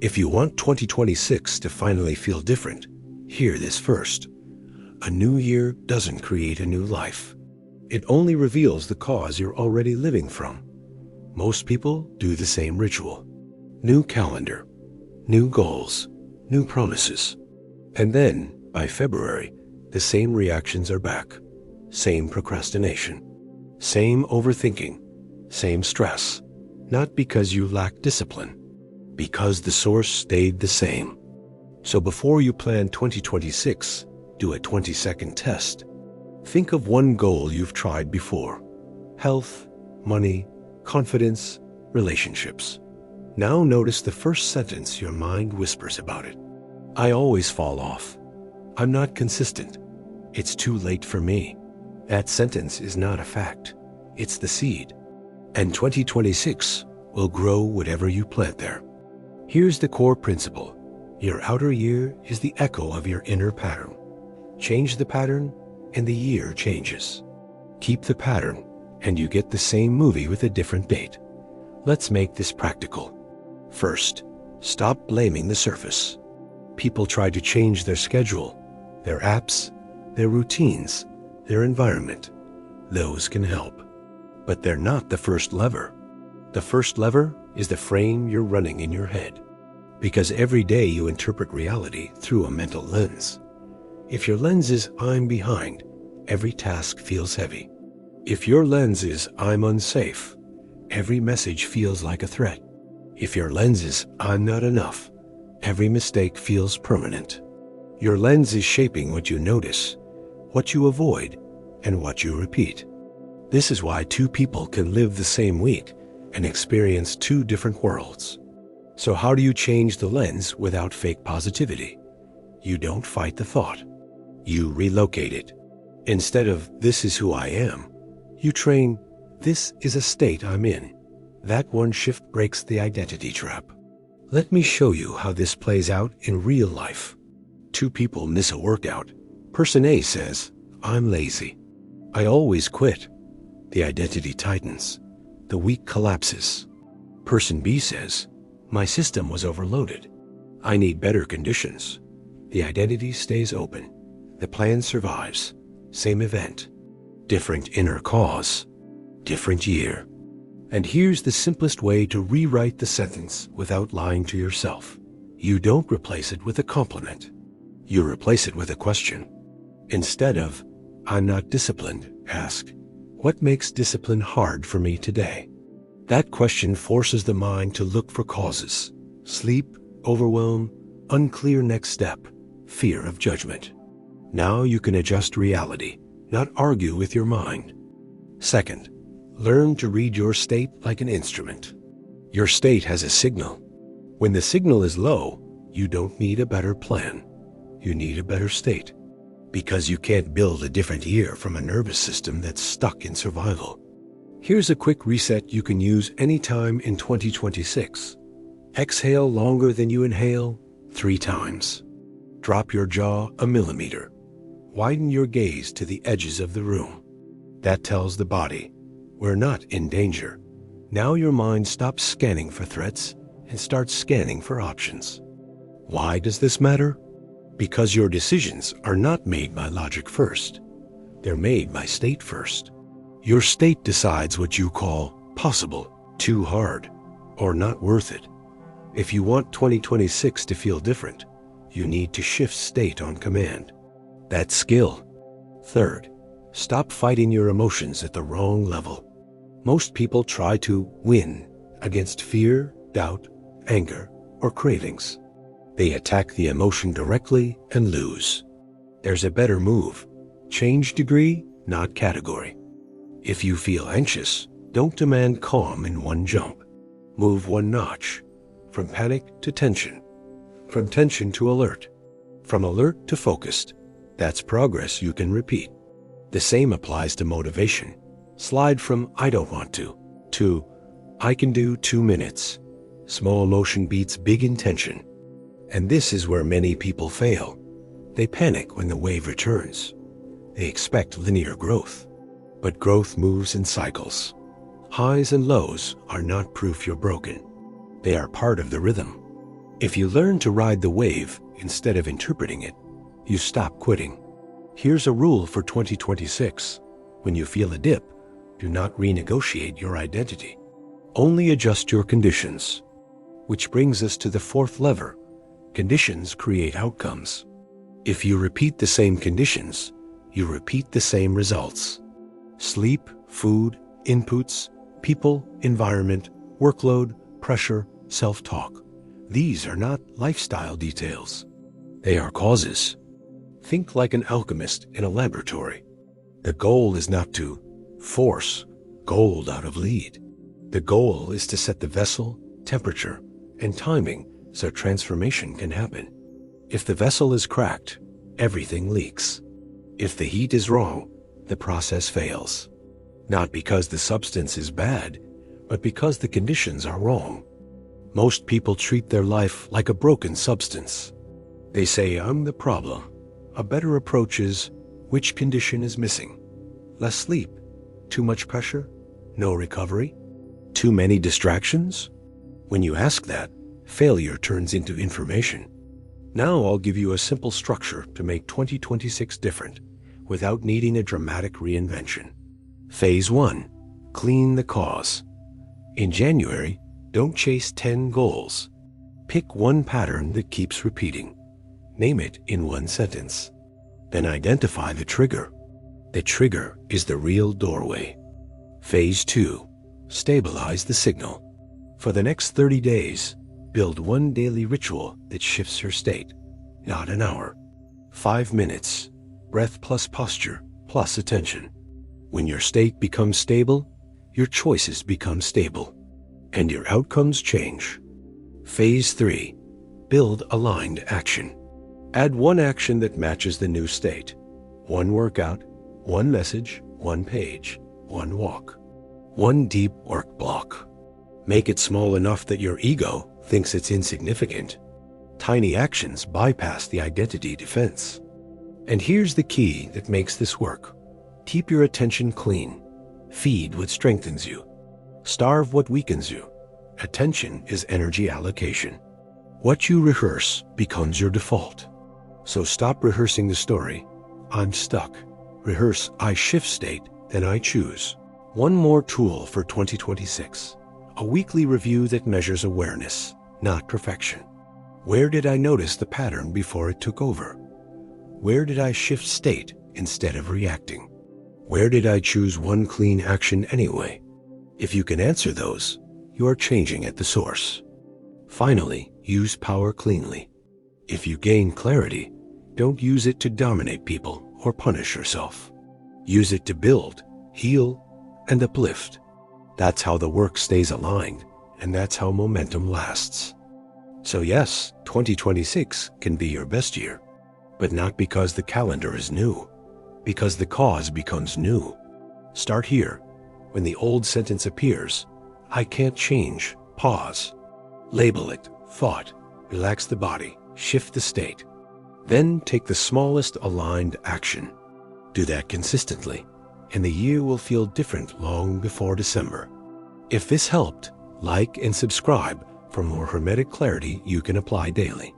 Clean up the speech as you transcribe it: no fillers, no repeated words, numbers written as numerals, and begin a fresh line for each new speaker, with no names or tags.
If you want 2026 to finally feel different, hear this first. A new year doesn't create a new life. It only reveals the cause you're already living from. Most people do the same ritual. New calendar, new goals, new promises. And then, by February, the same reactions are back. Same procrastination. Same overthinking. Same stress. Not because you lack discipline, because the source stayed the same. So before you plan 2026, do a 20-second test. Think of one goal you've tried before. Health, money, confidence, relationships. Now notice the first sentence your mind whispers about it. I always fall off. I'm not consistent. It's too late for me. That sentence is not a fact. It's the seed. And 2026 will grow whatever you plant there. Here's the core principle. Your outer year is the echo of your inner pattern. Change the pattern, and the year changes. Keep the pattern, and you get the same movie with a different date. Let's make this practical. First, stop blaming the surface. People try to change their schedule, their apps, their routines, their environment. Those can help. But they're not the first lever. The first lever is the frame you're running in your head. Because every day you interpret reality through a mental lens. If your lens is I'm behind, every task feels heavy. If your lens is I'm unsafe, every message feels like a threat. If your lens is I'm not enough, every mistake feels permanent. Your lens is shaping what you notice, what you avoid, and what you repeat. This is why two people can live the same week and experience two different worlds. So how do you change the lens without fake positivity? You don't fight the thought. You relocate it. Instead of this is who I am, you train this is a state I'm in. That one shift breaks the identity trap. Let me show you how this plays out in real life. Two people miss a workout. Person A says, I'm lazy. I always quit. The identity tightens. The week collapses. Person B says, my system was overloaded. I need better conditions. The identity stays open. The plan survives. Same event. Different inner cause. Different year. And here's the simplest way to rewrite the sentence without lying to yourself. You don't replace it with a compliment. You replace it with a question. Instead of, I'm not disciplined, ask, what makes discipline hard for me today? That question forces the mind to look for causes. Sleep, overwhelm, unclear next step, fear of judgment. Now you can adjust reality, not argue with your mind. Second, learn to read your state like an instrument. Your state has a signal. When the signal is low, you don't need a better plan. You need a better state. Because you can't build a different year from a nervous system that's stuck in survival. Here's a quick reset you can use anytime in 2026. Exhale longer than you inhale 3 times. Drop your jaw a millimeter. Widen your gaze to the edges of the room. That tells the body, we're not in danger. Now your mind stops scanning for threats and starts scanning for options. Why does this matter? Because your decisions are not made by logic first. They're made by state first. Your state decides what you call possible, too hard, or not worth it. If you want 2026 to feel different, you need to shift state on command. That's skill. Third, stop fighting your emotions at the wrong level. Most people try to win against fear, doubt, anger, or cravings. They attack the emotion directly and lose. There's a better move. Change degree, not category. If you feel anxious, don't demand calm in one jump. Move one notch. From panic to tension. From tension to alert. From alert to focused. That's progress you can repeat. The same applies to motivation. Slide from I don't want to I can do 2 minutes. Small motion beats big intention. And this is where many people fail. They panic when the wave returns. They expect linear growth. But growth moves in cycles. Highs and lows are not proof you're broken. They are part of the rhythm. If you learn to ride the wave instead of interpreting it, you stop quitting. Here's a rule for 2026. When you feel a dip, do not renegotiate your identity. Only adjust your conditions. Which brings us to the fourth lever. Conditions create outcomes. If you repeat the same conditions, you repeat the same results. Sleep, food, inputs, people, environment, workload, pressure, self-talk. These are not lifestyle details. They are causes. Think like an alchemist in a laboratory. The goal is not to force gold out of lead. The goal is to set the vessel, temperature, and timing so transformation can happen. If the vessel is cracked, everything leaks. If the heat is wrong, the process fails. Not because the substance is bad, but because the conditions are wrong. Most people treat their life like a broken substance. They say, I'm the problem. A better approach is, which condition is missing? Less sleep? Too much pressure? No recovery? Too many distractions? When you ask that, failure turns into information. Now I'll give you a simple structure to make 2026 different without needing a dramatic reinvention. Phase 1. Clean the cause. In January, don't chase 10 goals. Pick one pattern that keeps repeating. Name it in one sentence. Then identify the trigger. The trigger is the real doorway. Phase 2. Stabilize the signal. For the next 30 days, build one daily ritual that shifts your state. Not an hour. 5 minutes. Breath plus posture plus attention. When your state becomes stable, your choices become stable, and your outcomes change. Phase 3. Build aligned action. Add one action that matches the new state. One workout, one message, one page, one walk. One deep work block. Make it small enough that your ego thinks it's insignificant. Tiny actions bypass the identity defense. And here's the key that makes this work. Keep your attention clean. Feed what strengthens you. Starve what weakens you. Attention is energy allocation. What you rehearse becomes your default. So stop rehearsing the story, I'm stuck. Rehearse, I shift state, then I choose. One more tool for 2026. A weekly review that measures awareness, not perfection. Where did I notice the pattern before it took over? Where did I shift state instead of reacting? Where did I choose one clean action anyway? If you can answer those, you are changing at the source. Finally, use power cleanly. If you gain clarity, don't use it to dominate people or punish yourself. Use it to build, heal, and uplift. That's how the work stays aligned, and that's how momentum lasts. So yes, 2026 can be your best year, but not because the calendar is new, because the cause becomes new. Start here. When the old sentence appears, I can't change, pause. Label it, thought, relax the body, shift the state. Then take the smallest aligned action. Do that consistently, and the year will feel different long before December. If this helped, like and subscribe for more Hermetic clarity you can apply daily.